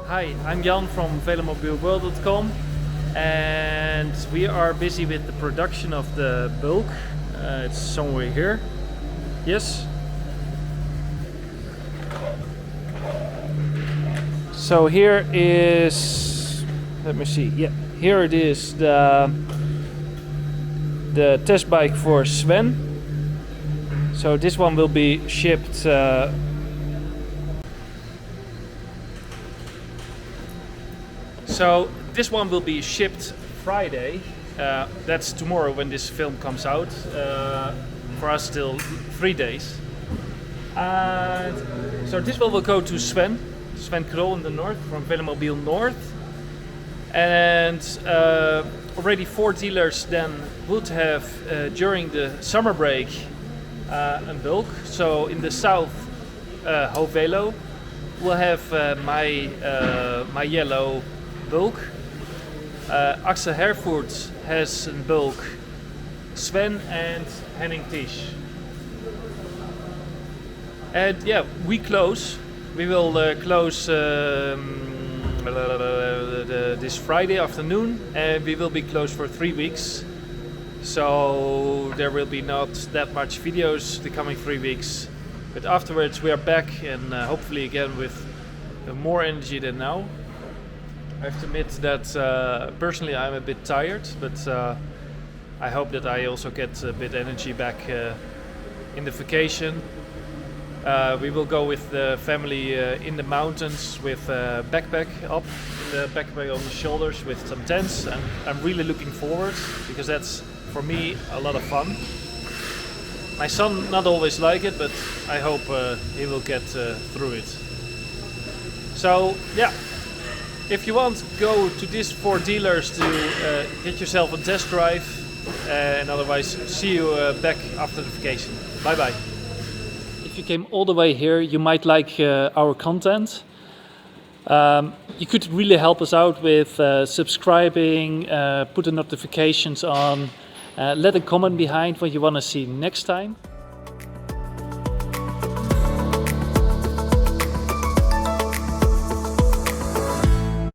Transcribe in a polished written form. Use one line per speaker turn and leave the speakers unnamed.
Hi, I'm Jan from VeloMobileWorld.com and we are busy with the production of the bulk. It's somewhere here. Yes? So here is, let me see, yeah, here it is, the test bike for Sven. So this one will be shipped So this one will be shipped Friday. That's tomorrow when this film comes out. For us, still 3 days. And so this one will go to Sven Krol in the north from Velomobile North. And already 4 dealers then would have during the summer break a bulk. So in the south, Hovelo will have my yellow bulk. Axel Herford has a bulk. Sven and Henning Tisch. And yeah, we close. We will close this Friday afternoon, and we will be closed for 3 weeks. So there will be not that much videos the coming 3 weeks, but afterwards we are back and hopefully again with more energy than now. I have to admit that personally I'm a bit tired, but I hope that I also get a bit energy back in the vacation. We will go with the family in the mountains with a backpack up, the backpack on the shoulders with some tents, and I'm really looking forward because that's for me a lot of fun. My son not always like it, but I hope he will get through it. So yeah, if you want, go to these 4 dealers to get yourself a test drive, and otherwise see you back after the vacation. Bye bye. If you came all the way here, you might like our content. You could really help us out with subscribing, put the notifications on, let a comment behind what you want to see next time.